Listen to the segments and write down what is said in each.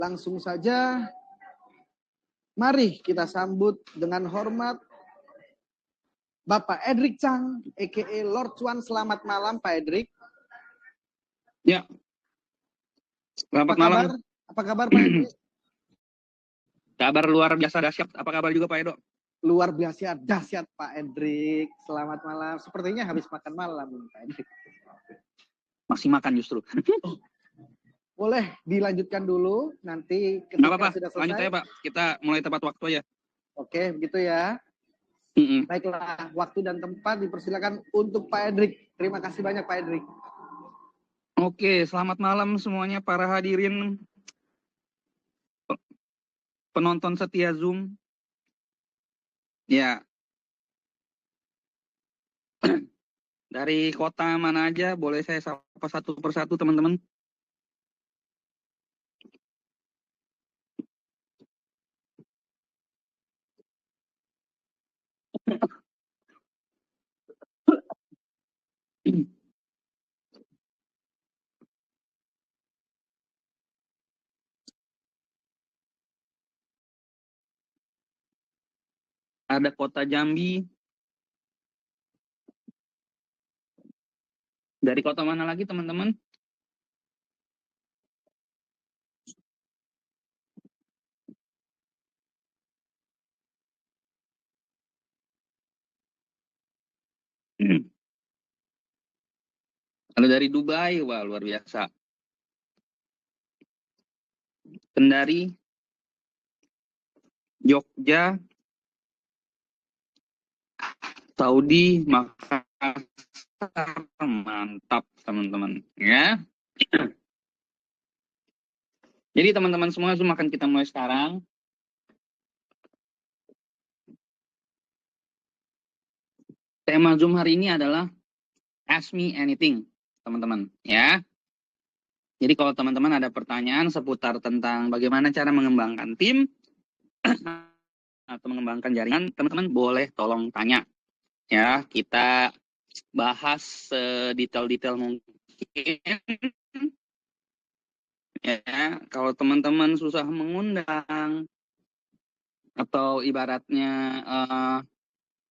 Langsung saja, mari kita sambut dengan hormat Bapak Edric Chang, a.k.a. Lord Chuan. Selamat malam, Pak Edric. Ya. Selamat malam. Apa kabar, Pak Edric? Kabar luar biasa dahsyat. Apa kabar juga, Pak Edo? Luar biasa dahsyat, Pak Edric. Selamat malam. Sepertinya habis makan malam, Pak Edric. Masih makan justru. Boleh dilanjutkan dulu, nanti ketika sudah selesai. Lanjut aja, Pak. Kita mulai tepat waktu ya. Oke, begitu ya. Baiklah, waktu dan tempat dipersilakan untuk Pak Edric. Terima kasih banyak, Pak Edric. Oke, selamat malam semuanya para hadirin penonton setia Zoom. Ya. Dari kota mana aja, boleh saya sapa satu persatu, teman-teman? Ada kota Jambi. Dari kota mana lagi, teman-teman? Ada dari Dubai, wah luar biasa. Kendari, Jogja, Saudi, Makassar, mantap teman-teman. Ya. Jadi teman-teman semua, Zoom akan kita mulai sekarang. Tema Zoom hari ini adalah Ask Me Anything, teman-teman. Ya. Jadi kalau teman-teman ada pertanyaan seputar tentang bagaimana cara mengembangkan tim atau mengembangkan jaringan, teman-teman boleh tolong tanya. Ya, kita bahas sedetail-detail mungkin. Ya, kalau teman-teman susah mengundang atau ibaratnya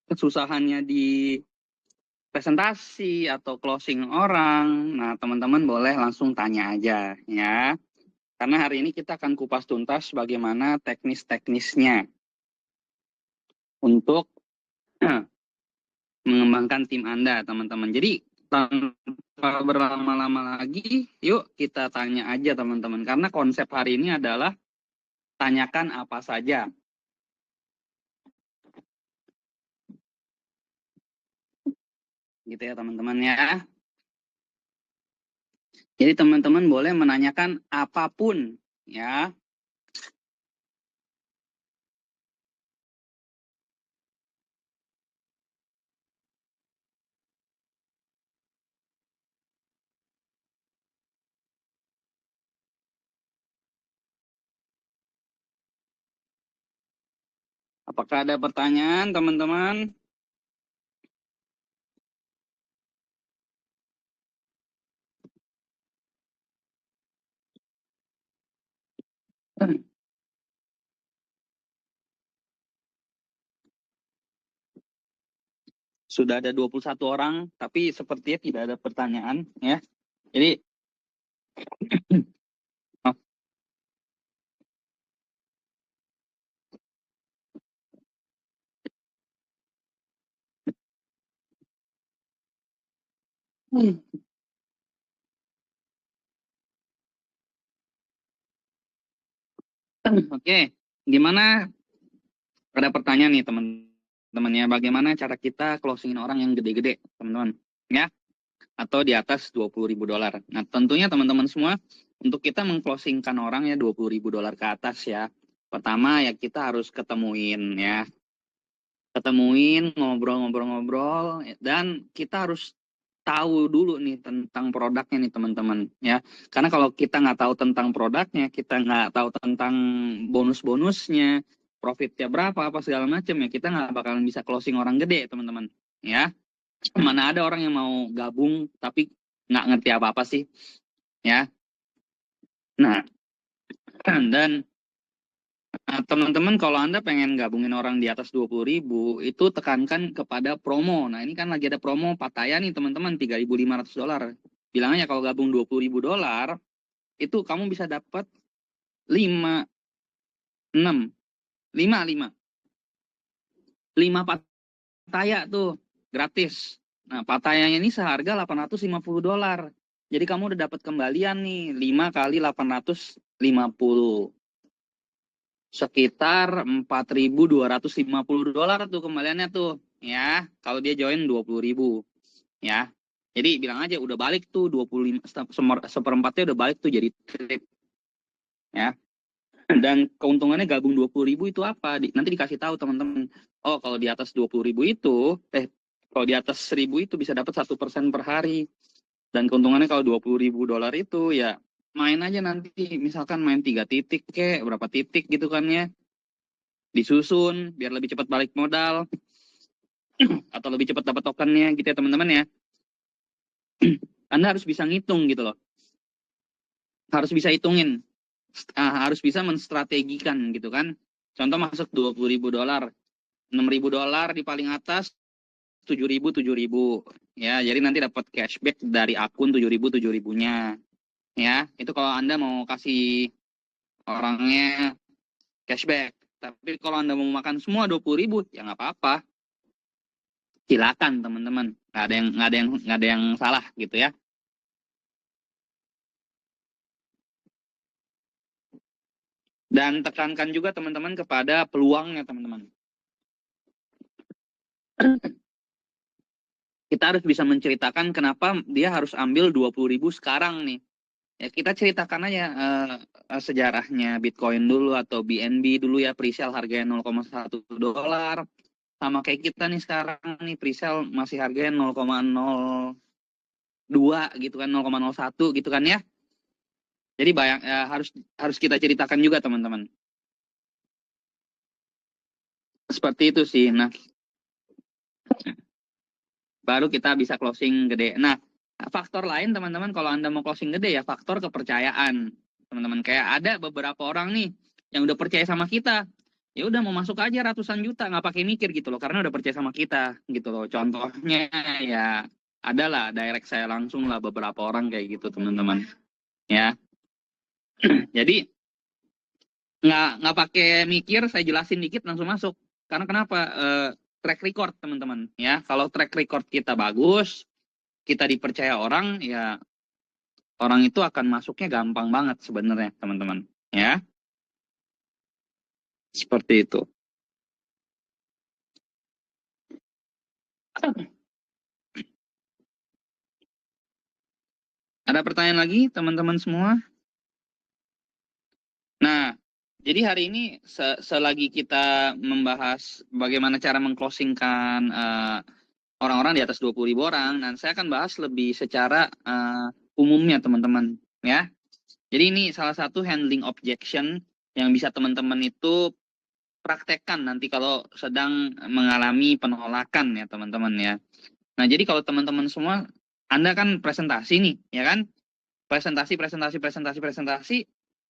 kesusahannya di presentasi atau closing orang, nah teman-teman boleh langsung tanya aja ya. Karena hari ini kita akan kupas tuntas bagaimana teknis-teknisnya untuk mengembangkan tim Anda, teman-teman. Jadi tanpa berlama-lama lagi, yuk kita tanya aja teman-teman. Karena konsep hari ini adalah tanyakan apa saja. Gitu ya teman-teman ya. Jadi teman-teman boleh menanyakan apapun ya. Apakah ada pertanyaan teman-teman? Sudah ada 21 orang, tapi sepertinya tidak ada pertanyaan ya. Jadi Oke, gimana? Ada pertanyaan nih teman-teman ya, bagaimana cara kita closingin orang yang gede-gede, teman-teman, ya? Atau di atas $20.000. Nah, tentunya teman-teman semua, untuk kita mengclosingkan orang ya $20.000 ke atas ya. Pertama ya kita harus ketemuin ya. Ketemuin, ngobrol-ngobrol-ngobrol, dan kita harus tahu dulu nih tentang produknya nih teman-teman ya. Karena kalau kita nggak tahu tentang produknya, kita nggak tahu tentang bonus-bonusnya, profitnya berapa, apa segala macam ya, kita nggak bakalan bisa closing orang gede teman-teman ya. Mana ada orang yang mau gabung tapi nggak ngerti apa-apa sih ya. Nah, Dan teman-teman kalau Anda pengen gabungin orang di atas 20.000, itu tekankan kepada promo. Nah, ini kan lagi ada promo Pattaya nih teman-teman, $3.500. Bilang aja kalau gabung $20.000, itu kamu bisa dapat 5, 6, 5 Pattaya tuh, gratis. Nah, Pattayanya ini seharga $850. Jadi kamu udah dapat kembalian nih, 5 kali 850. Sekitar $4.250 tuh kembaliannya tuh, ya. Kalau dia join 20.000, ya. Jadi bilang aja udah balik tuh 25 seperempatnya udah balik tuh jadi trip, ya. Dan keuntungannya gabung 20.000 itu apa? Nanti dikasih tahu teman-teman. Oh, kalau di atas 20.000 itu, kalau di atas 1.000 itu bisa dapat 1% per hari. Dan keuntungannya kalau $20.000 itu ya main aja nanti, misalkan main 3 titik kek, berapa titik gitu kan ya. Disusun biar lebih cepat balik modal atau lebih cepat dapat tokennya gitu ya teman-teman ya. Anda harus bisa ngitung gitu loh. Harus bisa hitungin. Harus bisa menstrategikan gitu kan. Contoh masuk $20.000. $6.000 di paling atas, 7.000 ya. Jadi nanti dapat cashback dari akun 7.000-nya. Ya, itu kalau Anda mau kasih orangnya cashback. Tapi kalau Anda mau makan semua 20.000, ya nggak apa-apa. Silakan teman-teman. Nggak ada yang salah gitu ya. Dan tekankan juga teman-teman kepada peluangnya teman-teman. Kita harus bisa menceritakan kenapa dia harus ambil 20.000 sekarang nih. Ya kita ceritakan aja sejarahnya Bitcoin dulu atau BNB dulu ya, presale harganya $0,1. Sama kayak kita nih sekarang nih, presale masih harganya 0,02 gitu kan, 0,01 gitu kan ya. Jadi harus kita ceritakan juga teman-teman. Seperti itu sih. Nah, baru kita bisa closing gede. Nah, faktor lain teman-teman kalau Anda mau closing gede ya faktor kepercayaan. Teman-teman kayak ada beberapa orang nih yang udah percaya sama kita. Ya udah mau masuk aja ratusan juta nggak pakai mikir gitu loh karena udah percaya sama kita gitu loh. Contohnya ya adalah direct saya langsung lah beberapa orang kayak gitu teman-teman. Ya. Jadi nggak pakai mikir, saya jelasin dikit langsung masuk. Karena kenapa? Track record teman-teman ya. Kalau track record kita bagus, kita dipercaya orang, ya orang itu akan masuknya gampang banget sebenarnya teman-teman ya. Seperti itu. Ada pertanyaan lagi teman-teman semua? Nah, jadi hari ini selagi kita membahas bagaimana cara mengclosingkan orang-orang di atas 20.000 orang, dan saya akan bahas lebih secara umumnya teman-teman ya. Jadi ini salah satu handling objection yang bisa teman-teman itu praktekkan nanti kalau sedang mengalami penolakan ya teman-teman ya. Nah jadi kalau teman-teman semua, Anda kan presentasi nih ya kan, presentasi.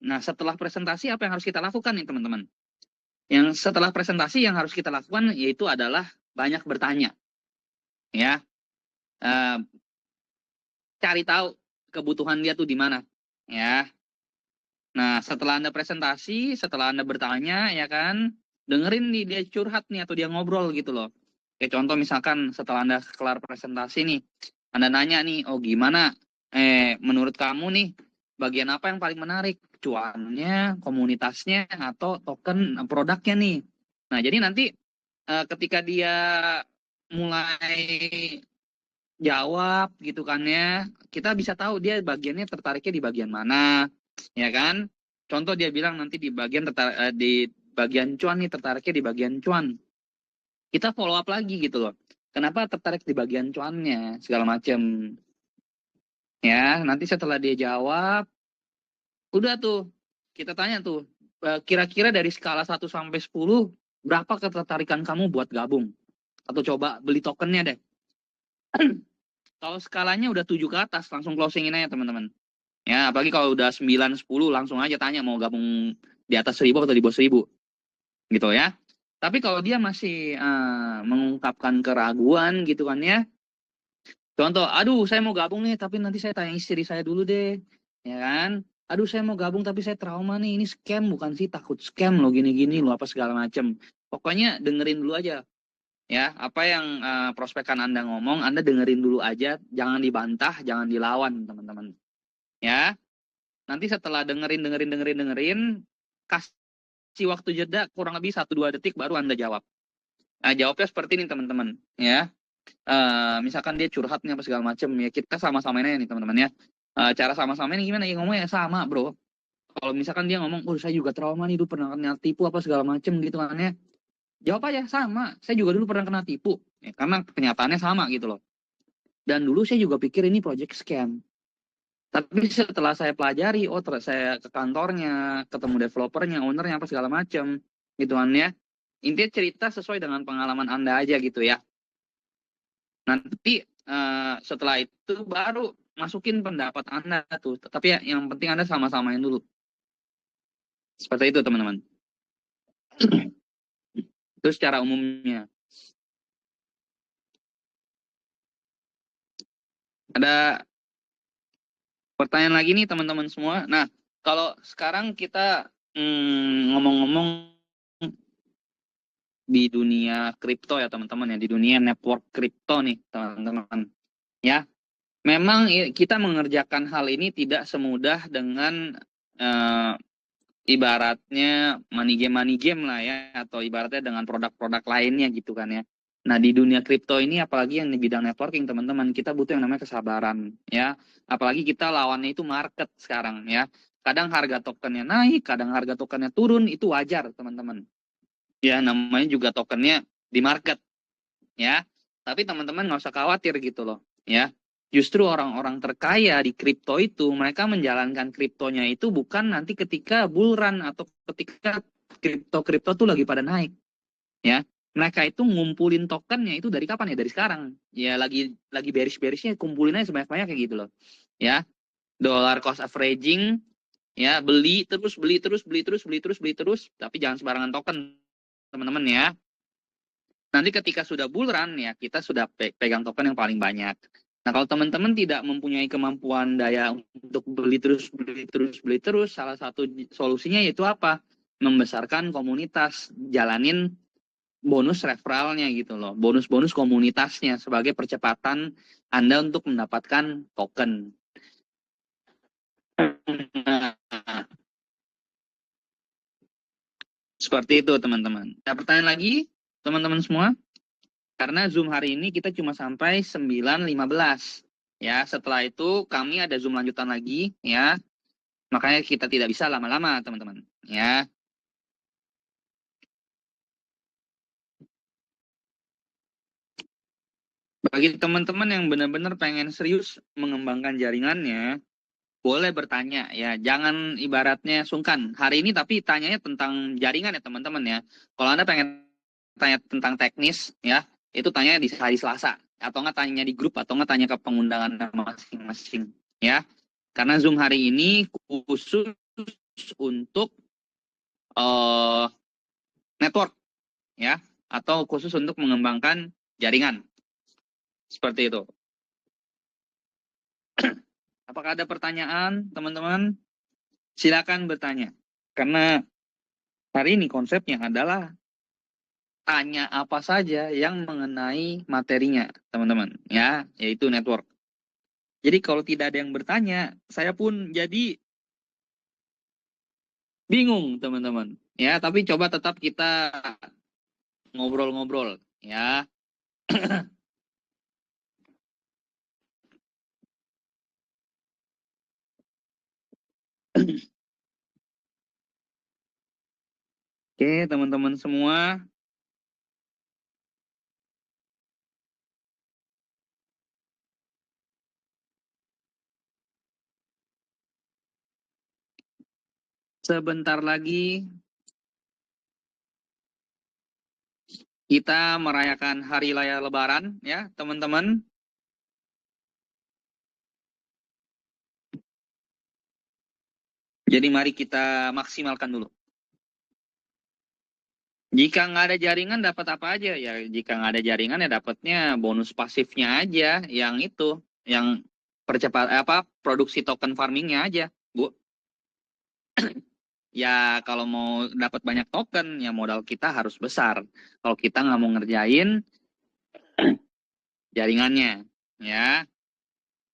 Nah setelah presentasi apa yang harus kita lakukan nih teman-teman? Yang setelah presentasi yang harus kita lakukan yaitu adalah banyak bertanya ya. Cari tahu kebutuhan dia tuh di mana ya. Nah setelah Anda presentasi, setelah Anda bertanya ya kan, dengerin nih dia curhat nih atau dia ngobrol gitu loh. Kayak contoh misalkan setelah Anda kelar presentasi nih, Anda nanya nih, oh gimana menurut kamu nih bagian apa yang paling menarik? Cuannya, komunitasnya, atau token produknya nih. Nah jadi nanti ketika dia mulai jawab gitu kan ya, kita bisa tahu dia bagiannya tertariknya di bagian mana, ya kan? Contoh dia bilang nanti di bagian cuan nih, tertariknya di bagian cuan. Kita follow up lagi gitu loh. Kenapa tertarik di bagian cuannya segala macam. Ya, nanti setelah dia jawab, udah tuh kita tanya tuh, kira-kira dari skala 1 sampai 10 berapa ketertarikan kamu buat gabung atau coba beli tokennya deh. Kalau skalanya udah 7 ke atas, langsung closingin aja teman-teman. Ya, apalagi kalau udah 9, 10 langsung aja tanya mau gabung di atas 1000 atau di bawah 1000 gitu ya. Tapi kalau dia masih mengungkapkan keraguan gitu kan ya. Contoh, aduh saya mau gabung nih tapi nanti saya tanya istri saya dulu deh. Ya kan? Aduh saya mau gabung tapi saya trauma nih, ini scam bukan sih, takut scam loh gini-gini loh apa segala macem. Pokoknya dengerin dulu aja. Ya, apa yang prospekan Anda ngomong, Anda dengerin dulu aja, jangan dibantah, jangan dilawan, teman-teman. Ya, nanti setelah dengerin, kasih waktu jeda kurang lebih 1-2 detik baru Anda jawab. Nah, jawabnya seperti ini, teman-teman. Ya, misalkan dia curhat nih apa segala macam, ya kita sama-samain aja nih, teman-teman ya. Cara sama-samain gimana ya, ngomongnya sama, bro. Kalau misalkan dia ngomong, oh saya juga trauma nih, dulu pernah kena tipu apa segala macam gitu kan ya. Jawab aja sama, saya juga dulu pernah kena tipu. Ya, karena kenyataannya sama gitu loh. Dan dulu saya juga pikir ini project scam. Tapi setelah saya pelajari, oh saya ke kantornya, ketemu developernya, ownernya, apa segala macam, gitu kan ya. Intinya cerita sesuai dengan pengalaman Anda aja gitu ya. Nanti setelah itu baru masukin pendapat Anda tuh. Tapi ya, yang penting Anda sama-samain dulu. Seperti itu teman-teman. Itu secara umumnya. Ada pertanyaan lagi nih teman-teman semua. Nah, kalau sekarang kita ngomong-ngomong di dunia kripto ya teman-teman ya, di dunia network kripto nih teman-teman. Ya, memang kita mengerjakan hal ini tidak semudah dengan ibaratnya money game lah ya, atau ibaratnya dengan produk-produk lainnya gitu kan ya. Nah, di dunia kripto ini apalagi yang di bidang networking teman-teman, kita butuh yang namanya kesabaran ya. Apalagi kita lawannya itu market sekarang ya. Kadang harga tokennya naik, kadang harga tokennya turun, itu wajar teman-teman. Ya, namanya juga tokennya di market ya. Tapi teman-teman nggak usah khawatir gitu loh ya. Justru orang-orang terkaya di kripto itu, mereka menjalankan kriptonya itu bukan nanti ketika bull run atau ketika kripto-kripto tuh lagi pada naik ya. Mereka itu ngumpulin tokennya itu dari kapan ya? Dari sekarang. Ya lagi bearish-bearishnya kumpulin aja sebanyak-banyak kayak gitu loh. Ya. Dollar cost averaging ya, beli terus tapi jangan sembarangan token teman-teman ya. Nanti ketika sudah bull run ya kita sudah pegang token yang paling banyak. Nah, kalau teman-teman tidak mempunyai kemampuan daya untuk beli terus, salah satu solusinya yaitu apa? Membesarkan komunitas, jalanin bonus referralnya gitu loh. Bonus-bonus komunitasnya sebagai percepatan Anda untuk mendapatkan token. Seperti itu teman-teman. Ada pertanyaan lagi teman-teman semua? Karena Zoom hari ini kita cuma sampai 9.15. Ya, setelah itu kami ada Zoom lanjutan lagi ya. Makanya kita tidak bisa lama-lama, teman-teman. Ya. Bagi teman-teman yang benar-benar pengen serius mengembangkan jaringannya, boleh bertanya ya. Jangan ibaratnya sungkan. Hari ini tapi tanyanya tentang jaringan ya, teman-teman ya. Kalau Anda pengen tanya tentang teknis ya, itu tanya di hari Selasa atau nggak tanya di grup atau nggak tanya ke pengundangan masing-masing ya. Karena Zoom hari ini khusus untuk network ya, atau khusus untuk mengembangkan jaringan. Seperti itu. Apakah ada pertanyaan, teman-teman? Silakan bertanya. Karena hari ini konsepnya adalah tanya apa saja yang mengenai materinya, teman-teman, ya, yaitu network. Jadi kalau tidak ada yang bertanya, saya pun jadi bingung, teman-teman. Ya, tapi coba tetap kita ngobrol-ngobrol, ya. Oke, teman-teman semua. Sebentar lagi kita merayakan Hari Raya Lebaran, ya, teman-teman. Jadi mari kita maksimalkan dulu. Jika nggak ada jaringan dapat apa aja? Ya jika nggak ada jaringan ya dapatnya bonus pasifnya aja, yang itu, yang percepat produksi token farmingnya aja, Bu. Ya kalau mau dapat banyak token ya modal kita harus besar. Kalau kita nggak mau ngerjain jaringannya, ya.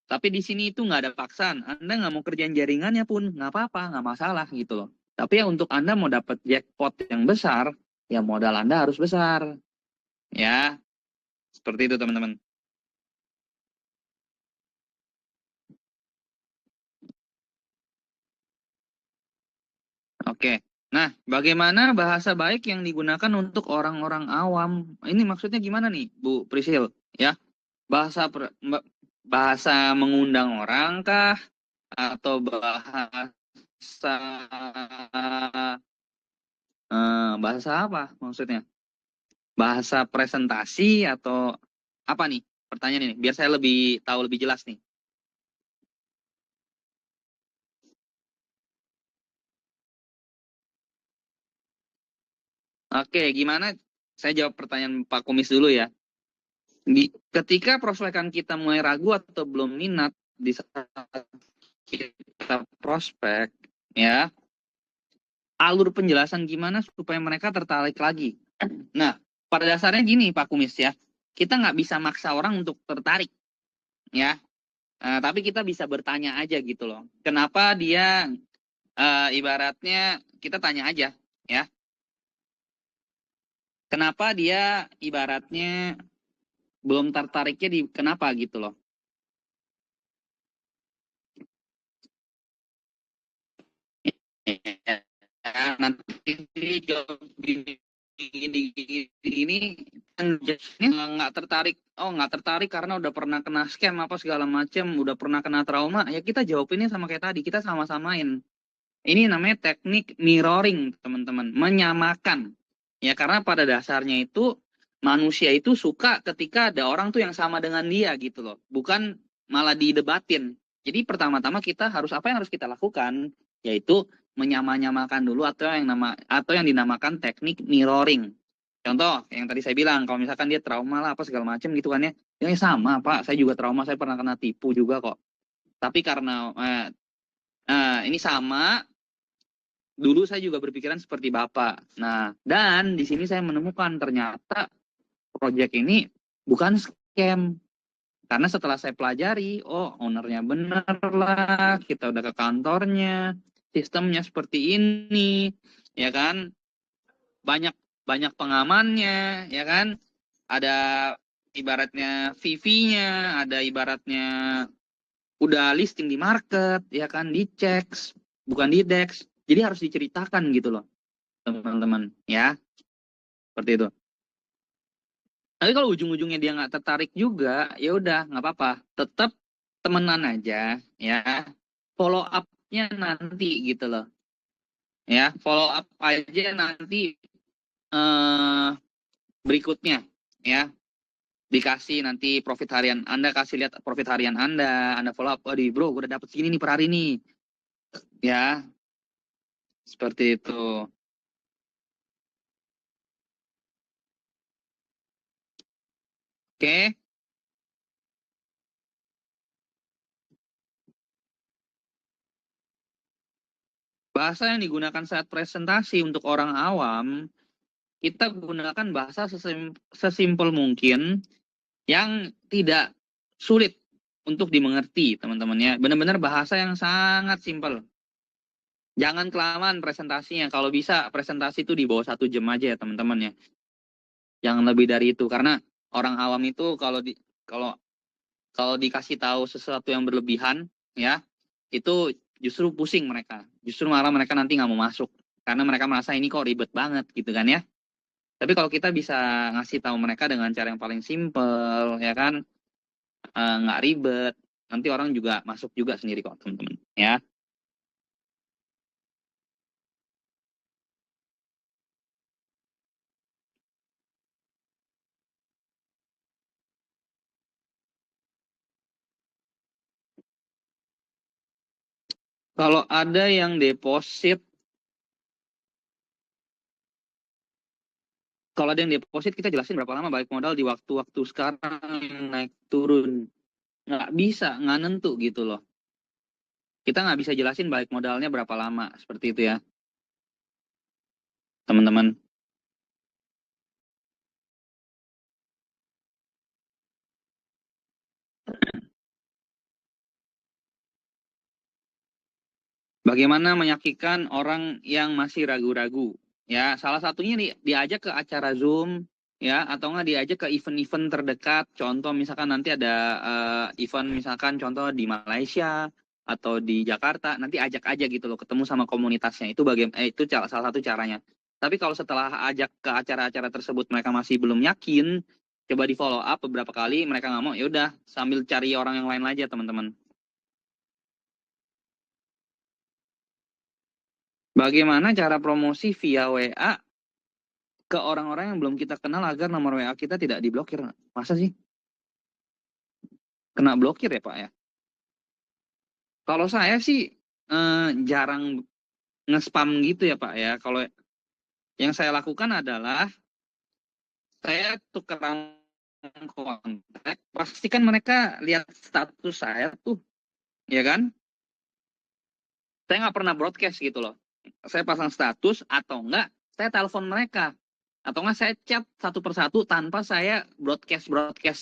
Tapi di sini itu nggak ada paksaan. Anda nggak mau kerjain jaringannya pun nggak apa-apa, nggak masalah gitu loh. Tapi ya untuk Anda mau dapat jackpot yang besar, ya modal Anda harus besar. Ya, seperti itu teman-teman. Oke. Nah, bagaimana bahasa baik yang digunakan untuk orang-orang awam? Ini maksudnya gimana nih, Bu Prisil? Ya, bahasa mengundang orang kah? Atau bahasa apa maksudnya? Bahasa presentasi atau apa nih? Pertanyaan ini, biar saya lebih tahu lebih jelas nih. Oke, gimana? Saya jawab pertanyaan Pak Kumis dulu ya. Ketika prospekan kita mulai ragu atau belum minat di saat kita prospek, ya, alur penjelasan gimana supaya mereka tertarik lagi. Nah, pada dasarnya gini Pak Kumis ya, kita nggak bisa maksa orang untuk tertarik, ya. Tapi kita bisa bertanya aja gitu loh. Kenapa dia ibaratnya kita tanya aja, ya. Kenapa dia ibaratnya belum tertariknya di kenapa gitu loh. Ya, nanti jawab ini nggak tertarik, nggak tertarik karena udah pernah kena scam apa segala macam, udah pernah kena trauma, ya kita jawab ini sama kayak tadi, kita sama-samain. Ini namanya teknik mirroring teman-teman, menyamakan. Ya karena pada dasarnya itu manusia itu suka ketika ada orang tuh yang sama dengan dia gitu loh, bukan malah didebatin. Jadi pertama-tama kita harus apa yang harus kita lakukan, yaitu menyamakan dulu atau yang dinamakan teknik mirroring. Contoh yang tadi saya bilang, kalau misalkan dia trauma lah apa segala macam gitu kan ya, ya sama Pak, saya juga trauma, saya pernah kena tipu juga kok. Tapi karena ini sama, dulu saya juga berpikiran seperti Bapak. Nah, dan di sini saya menemukan ternyata proyek ini bukan scam. Karena setelah saya pelajari, oh ownernya bener lah, kita udah ke kantornya, sistemnya seperti ini, ya kan? Banyak banyak pengamannya, ya kan? Ada ibaratnya VV-nya, ada ibaratnya udah listing di market, ya kan? Dicek, bukan di DEX. Jadi harus diceritakan gitu loh, teman-teman, ya. Seperti itu. Tapi kalau ujung-ujungnya dia nggak tertarik juga, ya udah nggak apa-apa. Tetap temenan aja, ya. Follow up-nya nanti gitu loh. Ya, follow up aja nanti eh, berikutnya, ya. Dikasih nanti profit harian Anda, kasih lihat profit harian Anda follow up, waduh bro, gue udah dapet segini nih per hari nih. Ya, seperti itu. Oke. Bahasa yang digunakan saat presentasi untuk orang awam, kita gunakan bahasa sesimpel mungkin yang tidak sulit untuk dimengerti, teman-teman ya. Benar-benar bahasa yang sangat simpel. Jangan kelamaan presentasinya. Kalau bisa presentasi itu di bawah 1 jam aja ya, teman-teman ya. Jangan lebih dari itu karena orang awam itu kalau kalau dikasih tahu sesuatu yang berlebihan ya, itu justru pusing mereka. Justru malah mereka nanti nggak mau masuk karena mereka merasa ini kok ribet banget gitu kan ya. Tapi kalau kita bisa ngasih tahu mereka dengan cara yang paling simpel ya kan, nggak ribet, nanti orang juga masuk juga sendiri kok teman-teman ya. Kalau ada yang deposit, kita jelasin berapa lama balik modal di waktu-waktu sekarang yang naik turun. Nggak bisa, nggak nentu gitu loh. Kita nggak bisa jelasin balik modalnya berapa lama, seperti itu ya, teman-teman. Bagaimana meyakinkan orang yang masih ragu-ragu? Ya, salah satunya diajak ke acara Zoom, ya, atau nggak diajak ke event-event terdekat. Contoh misalkan nanti ada event misalkan contoh di Malaysia atau di Jakarta, nanti ajak aja gitu loh, ketemu sama komunitasnya. Itu salah satu caranya. Tapi kalau setelah ajak ke acara-acara tersebut mereka masih belum yakin, coba di follow up beberapa kali, mereka nggak mau, ya udah sambil cari orang yang lain aja, teman-teman. Bagaimana cara promosi via WA ke orang-orang yang belum kita kenal agar nomor WA kita tidak diblokir? Masa sih? Kena blokir ya, Pak ya? Kalau saya sih jarang nge-spam gitu ya, Pak ya. Kalau yang saya lakukan adalah saya tukeran kontak. Pastikan mereka lihat status saya tuh, ya kan? Saya nggak pernah broadcast gitu loh. Saya pasang status atau enggak, saya telepon mereka. Atau enggak saya chat satu persatu tanpa saya broadcast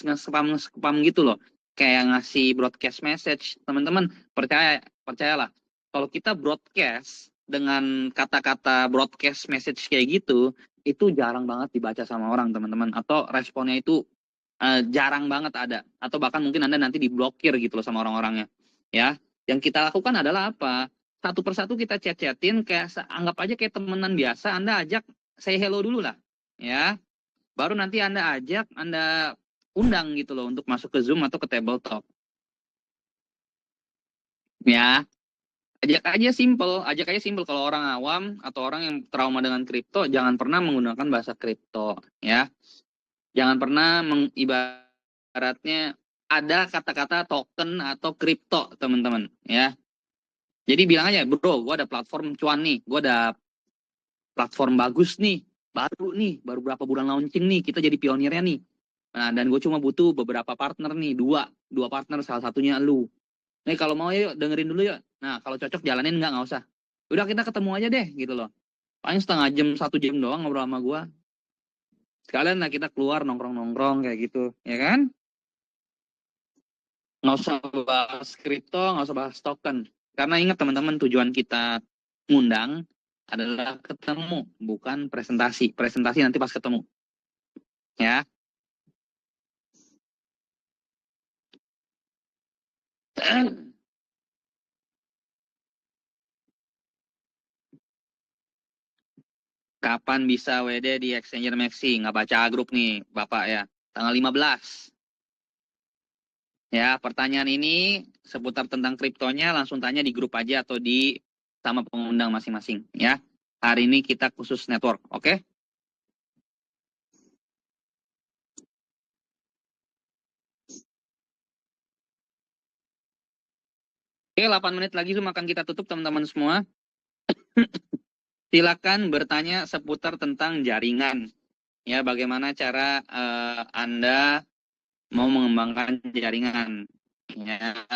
nge-spam gitu loh. Kayak ngasih broadcast message. Teman-teman, percayalah. Kalau kita broadcast dengan kata-kata broadcast message kayak gitu, itu jarang banget dibaca sama orang, teman-teman. Atau responnya itu jarang banget ada. Atau bahkan mungkin Anda nanti diblokir gitu loh sama orang-orangnya. Ya, yang kita lakukan adalah apa? Satu persatu kita chat-chatin, kayak anggap aja kayak temenan biasa, Anda ajak say hello dulu lah, ya. Baru nanti Anda ajak, Anda undang gitu loh untuk masuk ke Zoom atau ke table talk. Ya, ajak aja simple kalau orang awam atau orang yang trauma dengan kripto, jangan pernah menggunakan bahasa kripto, ya. Jangan pernah ibaratnya ada kata-kata token atau kripto, teman-teman, ya. Jadi bilang aja, bro, gue ada platform cuan nih, gue ada platform bagus nih, baru berapa bulan launching nih, kita jadi pionirnya nih. Nah, dan gue cuma butuh beberapa partner nih, dua partner, salah satunya lu. Nih kalau mau yuk, dengerin dulu yuk. Nah, kalau cocok jalanin nggak usah. Udah kita ketemu aja deh, gitu loh. Paling setengah jam, 1 jam doang ngobrol sama gue. Sekalian lah kita keluar nongkrong-nongkrong kayak gitu, ya kan? Nggak usah bahas kripto, nggak usah bahas token. Karena ingat teman-teman, tujuan kita ngundang adalah ketemu, bukan presentasi. Presentasi nanti pas ketemu. Ya. Kapan bisa WD di Exchanger Maxi? Nggak baca grup nih, Bapak ya. Tanggal 15. Ya, pertanyaan ini seputar tentang kriptonya langsung tanya di grup aja atau di sama pengundang masing-masing. Ya. Hari ini kita khusus network, oke? Oke, 8 menit lagi Zoom akan kita tutup, teman-teman semua. Silakan bertanya seputar tentang jaringan. Ya, bagaimana cara Anda mau mengembangkan jaringan. Ya.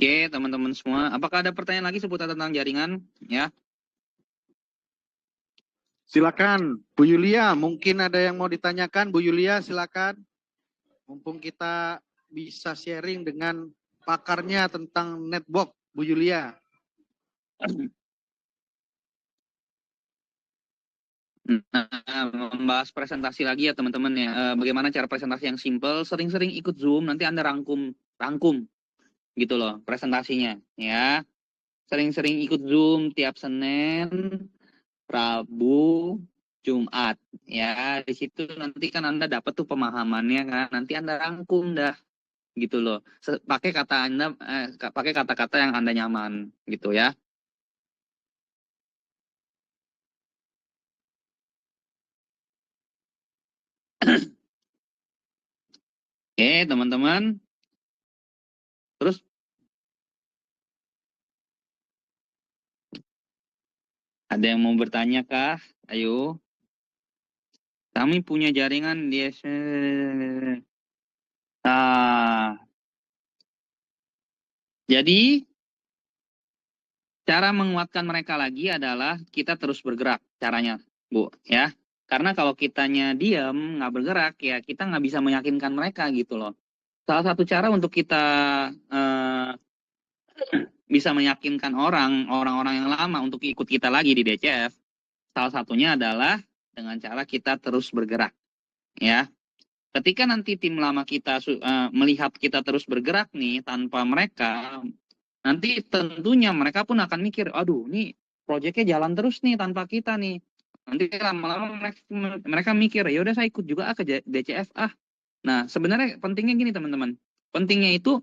Oke, teman-teman semua. Apakah ada pertanyaan lagi seputar tentang jaringan? Ya. Silakan, Bu Yulia. Mungkin ada yang mau ditanyakan, Bu Yulia. Silakan. Mumpung kita bisa sharing dengan pakarnya tentang network, Bu Yulia. Nah, membahas presentasi lagi ya teman-teman ya. Bagaimana cara presentasi yang simple? Sering-sering ikut Zoom. Nanti Anda rangkum gitu loh presentasinya. Ya. Sering-sering ikut Zoom tiap Senin, Rabu, Jumat. Ya, di situ nanti kan Anda dapat tuh pemahamannya kan. Nanti Anda rangkum dah gitu loh. Pakai kata Anda pakai kata-kata yang Anda nyaman gitu ya. Oke, teman-teman. Terus ada yang mau bertanya kah? Ayo. Kami punya jaringan di Nah, jadi cara menguatkan mereka lagi adalah kita terus bergerak caranya, Bu, ya. Karena kalau kitanya diam, nggak bergerak, ya kita nggak bisa meyakinkan mereka gitu loh. Salah satu cara untuk kita bisa meyakinkan orang-orang yang lama untuk ikut kita lagi di DCF, salah satunya adalah dengan cara kita terus bergerak, ya. Ketika nanti tim lama kita melihat kita terus bergerak nih tanpa mereka, nanti tentunya mereka pun akan mikir, aduh, nih proyeknya jalan terus nih tanpa kita nih. Nanti lama-lama mereka mikir, ya udah saya ikut juga ke DCF ah. Nah, sebenarnya pentingnya gini teman-teman. Pentingnya itu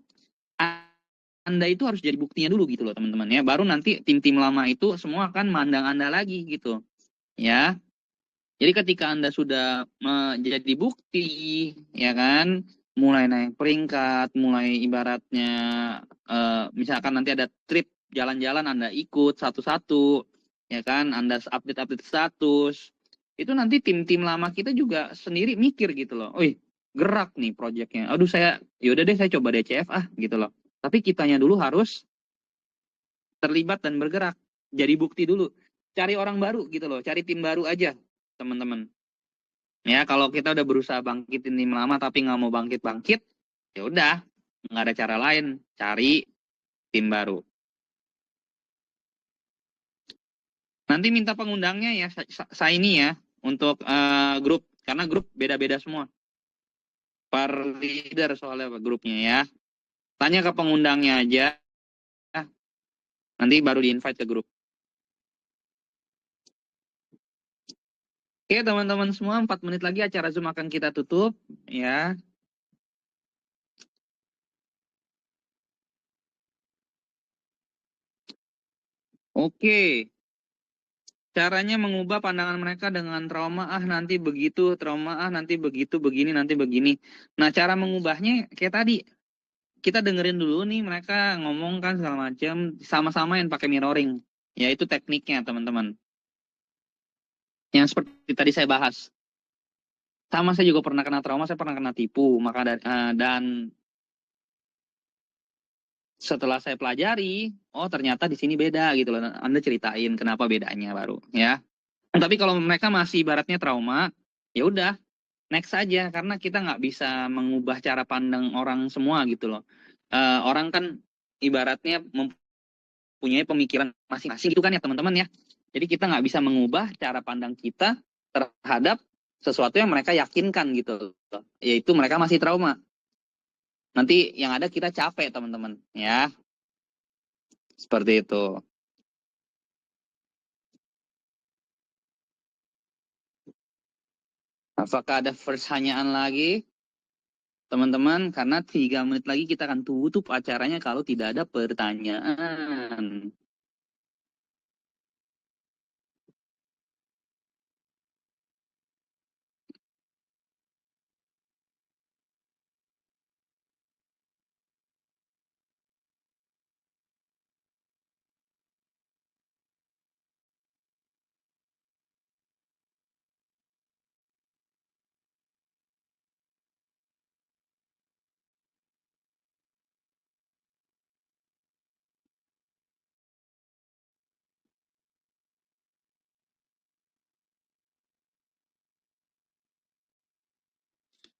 Anda itu harus jadi buktinya dulu gitu loh teman-teman ya. Baru nanti tim-tim lama itu semua akan mandang Anda lagi gitu. Ya. Jadi ketika Anda sudah menjadi bukti, ya kan, mulai naik peringkat, mulai ibaratnya, misalkan nanti ada trip jalan-jalan Anda ikut satu-satu, ya kan, Anda update-update status, itu nanti tim-tim lama kita juga sendiri mikir gitu loh, wih, gerak nih proyeknya, aduh yaudah deh saya coba DCF ah, gitu loh. Tapi kitanya dulu harus terlibat dan bergerak, jadi bukti dulu, cari orang baru gitu loh, cari tim baru aja teman-teman. Ya, kalau kita udah berusaha bangkitin tim lama tapi nggak mau bangkit-bangkit, ya udah, nggak ada cara lain, cari tim baru. Nanti minta pengundangnya ya, saya ini ya, untuk grup, karena grup beda-beda semua. Per leader soalnya grupnya ya. Tanya ke pengundangnya aja, nanti baru di-invite ke grup. Oke teman-teman semua, 4 menit lagi acara Zoom akan kita tutup ya. Oke. Caranya mengubah pandangan mereka dengan trauma, nanti begitu, trauma, nanti begitu, begini, nanti begini. Nah, cara mengubahnya kayak tadi. Kita dengerin dulu nih mereka ngomong kan segala macam, sama-sama yang pakai mirroring. Yaitu tekniknya, teman-teman. Yang seperti tadi saya bahas. Sama saya juga pernah kena trauma, saya pernah kena tipu. Dan setelah saya pelajari, oh ternyata di sini beda gitu loh. Anda ceritain kenapa bedanya baru, ya. Tapi kalau mereka masih ibaratnya trauma, ya udah next aja karena kita nggak bisa mengubah cara pandang orang semua gitu loh. Orang kan ibaratnya mempunyai pemikiran masing-masing gitu kan ya teman-teman ya. Jadi kita nggak bisa mengubah cara pandang kita terhadap sesuatu yang mereka yakinkan gitu loh. Yaitu mereka masih trauma. Nanti yang ada kita capek teman-teman ya. Seperti itu. Apakah ada pertanyaan lagi? Teman-teman, karena 3 menit lagi kita akan tutup acaranya kalau tidak ada pertanyaan.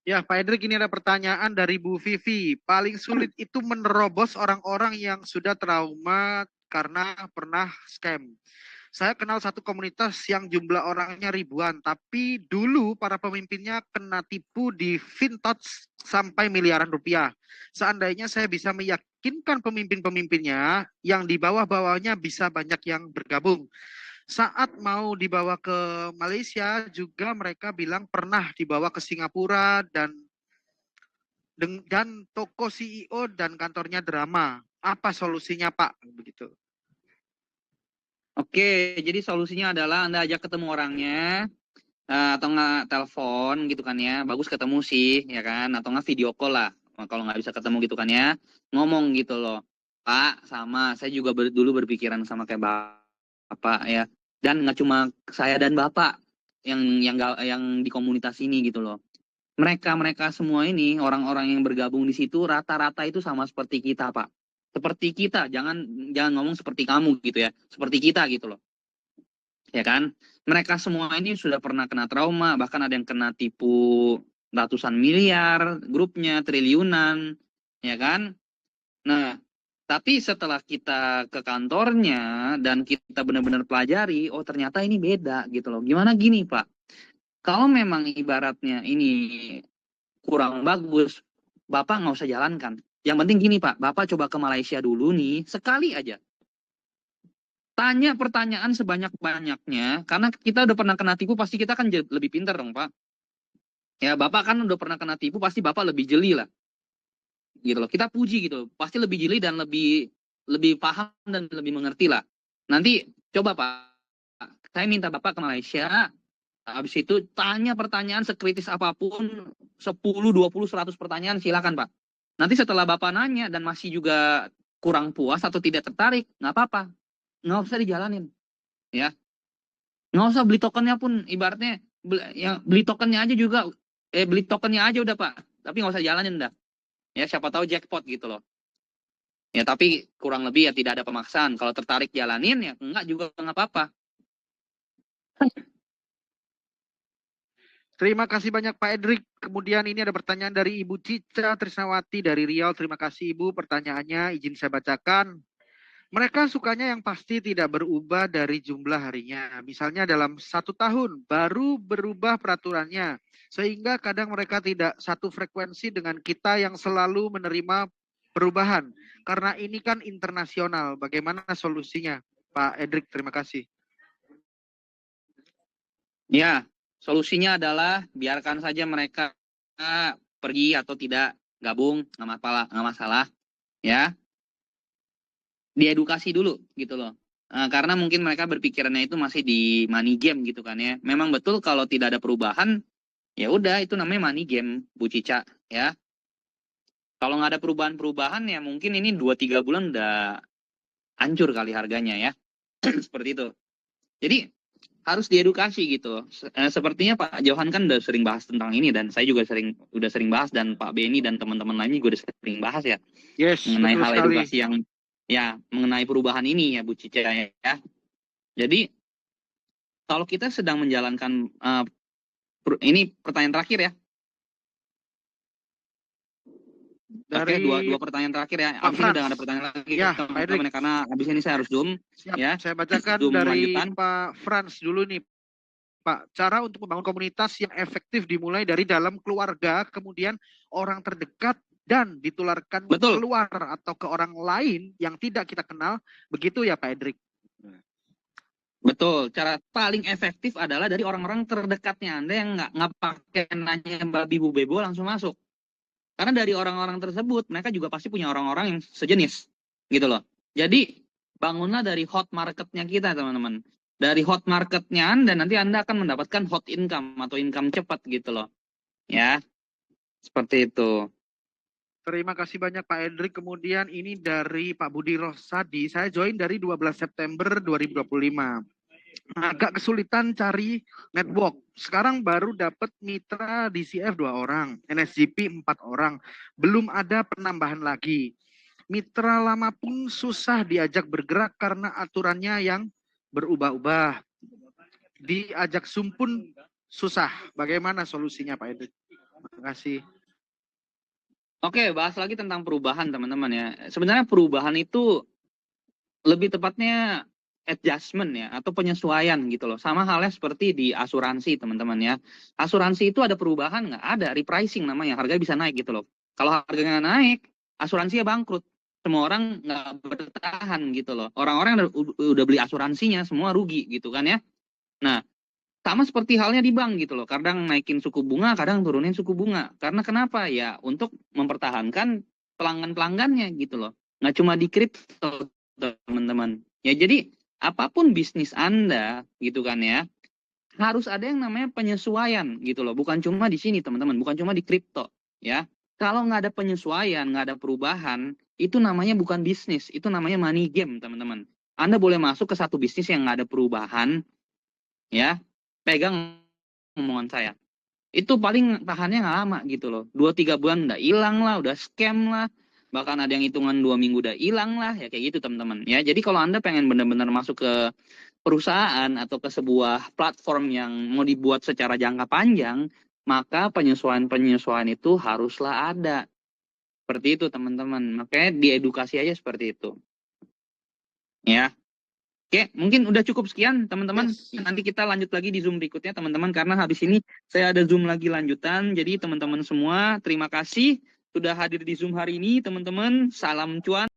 Ya, Pak Edrik, ini ada pertanyaan dari Bu Vivi. Paling sulit itu menerobos orang-orang yang sudah trauma karena pernah scam. Saya kenal satu komunitas yang jumlah orangnya ribuan, tapi dulu para pemimpinnya kena tipu di Vintage sampai miliaran rupiah. Seandainya saya bisa meyakinkan pemimpin-pemimpinnya, yang di bawah-bawahnya bisa banyak yang bergabung. Saat mau dibawa ke Malaysia juga mereka bilang pernah dibawa ke Singapura dan toko CEO dan kantornya drama. Apa solusinya Pak? Begitu. Oke, jadi solusinya adalah Anda ajak ketemu orangnya, atau nggak telepon gitu kan ya. Bagus ketemu sih, ya kan? Atau nggak video call lah. Kalau nggak bisa ketemu gitu kan ya, ngomong gitu loh. Pak, sama, saya juga dulu berpikiran sama kayak Bapak ya. Dan nggak cuma saya dan Bapak yang di komunitas ini gitu loh. Mereka semua ini, orang-orang yang bergabung di situ, rata-rata itu sama seperti kita, Pak. Seperti kita, jangan ngomong seperti kamu gitu ya. Seperti kita gitu loh. Ya kan? Mereka semua ini sudah pernah kena trauma, bahkan ada yang kena tipu ratusan miliar, grupnya triliunan, ya kan? Nah, tapi setelah kita ke kantornya dan kita benar-benar pelajari, oh ternyata ini beda gitu loh. Gimana gini, Pak? Kalau memang ibaratnya ini kurang bagus, Bapak nggak usah jalankan. Yang penting gini Pak, Bapak coba ke Malaysia dulu nih, sekali aja. Tanya pertanyaan sebanyak-banyaknya, karena kita udah pernah kena tipu, pasti kita kan lebih pintar dong Pak. Ya Bapak kan udah pernah kena tipu, pasti Bapak lebih jeli lah. Gitu loh, kita puji gitu, pasti lebih jeli dan lebih paham dan lebih mengerti lah. Nanti coba Pak, saya minta Bapak ke Malaysia, habis itu tanya pertanyaan sekritis apapun, 10, 20, 100 pertanyaan silakan Pak. Nanti setelah Bapak nanya dan masih juga kurang puas atau tidak tertarik, nggak apa-apa. Nggak usah dijalanin. Ya. Nggak usah beli tokennya pun, ibaratnya beli tokennya aja juga, beli tokennya aja udah Pak. Tapi nggak usah jalanin dah. Ya, siapa tahu jackpot gitu loh. Ya, tapi kurang lebih ya tidak ada pemaksaan. Kalau tertarik jalanin, ya enggak juga nggak apa-apa. Terima kasih banyak Pak Edric. Kemudian ini ada pertanyaan dari Ibu Cica Trisnawati dari Riau. Terima kasih Ibu. Pertanyaannya izin saya bacakan. Mereka sukanya yang pasti tidak berubah dari jumlah harinya. Misalnya dalam 1 tahun baru berubah peraturannya. Sehingga kadang mereka tidak satu frekuensi dengan kita yang selalu menerima perubahan. Karena ini kan internasional. Bagaimana solusinya Pak Edric? Terima kasih. Ya, solusinya adalah biarkan saja mereka pergi atau tidak gabung, nggak masalah, ya. Diedukasi dulu gitu loh. Karena mungkin mereka berpikirannya itu masih di money game gitu kan ya. Memang betul kalau tidak ada perubahan, ya udah itu namanya money game, Bu Cica ya. Kalau nggak ada perubahan-perubahan ya mungkin ini 2-3 bulan udah hancur kali harganya ya. Seperti itu. Jadi harus diedukasi gitu. Sepertinya Pak Johan kan udah sering bahas tentang ini dan saya juga udah sering bahas dan Pak Beni dan teman-teman lainnya juga udah sering bahas ya. Yes, mengenai betul hal sekali. edukasi yang ya mengenai perubahan ini ya Bu Cica ya. Jadi kalau kita sedang menjalankan ini pertanyaan terakhir ya. Dari Oke, dua pertanyaan terakhir ya. Pak Abis ini Frans. udah gak ada pertanyaan lagi Ya, Pak Edric. karena abis ini saya harus zoom. Siap, Ya. saya bacakan Zoom dari lanjutan. Pak Frans dulu nih. Pak, cara untuk membangun komunitas yang efektif dimulai dari dalam keluarga, kemudian orang terdekat, dan ditularkan Betul. keluar atau ke orang lain yang tidak kita kenal. Begitu ya Pak Edric? Betul. Cara paling efektif adalah dari orang-orang terdekatnya Anda yang nggak pakai nanya babi bu bebo langsung masuk. Karena dari orang-orang tersebut, mereka juga pasti punya orang-orang yang sejenis. Gitu loh. Jadi, bangunlah dari hot marketnya kita, teman-teman. Dari hot marketnya Anda, nanti Anda akan mendapatkan hot income atau income cepat gitu loh. Ya, seperti itu. Terima kasih banyak Pak Edric. Kemudian ini dari Pak Budi Rosadi. Saya join dari 12 September 2025. Agak kesulitan cari network. Sekarang baru dapat mitra DCF 2 orang, NSGP 4 orang. Belum ada penambahan lagi. Mitra lama pun susah diajak bergerak karena aturannya yang berubah-ubah. Diajak Zoom pun susah. Bagaimana solusinya Pak Edric? Terima kasih. Oke, bahas lagi tentang perubahan teman-teman ya. Sebenarnya perubahan itu lebih tepatnya adjustment ya atau penyesuaian gitu loh. Sama halnya seperti di asuransi teman-teman ya. Asuransi itu ada perubahan nggak? Ada, repricing namanya. Harga bisa naik gitu loh. Kalau harganya naik, asuransinya bangkrut. Semua orang nggak bertahan bertahan gitu loh. Orang-orang udah beli asuransinya semua rugi gitu kan ya. Nah, sama seperti halnya di bank gitu loh. Kadang naikin suku bunga, kadang turunin suku bunga. Karena kenapa? Ya untuk mempertahankan pelanggan-pelanggannya gitu loh. Nggak cuma di kripto, teman-teman. Ya jadi apapun bisnis Anda gitu kan ya, harus ada yang namanya penyesuaian gitu loh. Bukan cuma di sini teman-teman, bukan cuma di kripto ya. Kalau nggak ada penyesuaian, nggak ada perubahan, itu namanya bukan bisnis, itu namanya money game teman-teman. Anda boleh masuk ke satu bisnis yang nggak ada perubahan, ya, pegang omongan saya. Itu paling tahannya nggak lama gitu loh. 2-3 bulan udah hilang lah, udah scam lah. Bahkan ada yang hitungan 2 minggu udah hilang lah. Ya kayak gitu teman-teman. Ya, jadi kalau Anda pengen benar-benar masuk ke perusahaan atau ke sebuah platform yang mau dibuat secara jangka panjang, maka penyesuaian-penyesuaian itu haruslah ada. Seperti itu teman-teman. Makanya diedukasi aja seperti itu. Ya. Oke, mungkin udah cukup sekian teman-teman. Yes. Nanti kita lanjut lagi di Zoom berikutnya teman-teman. Karena habis ini saya ada Zoom lagi lanjutan. Jadi teman-teman semua terima kasih sudah hadir di Zoom hari ini teman-teman. Salam cuan.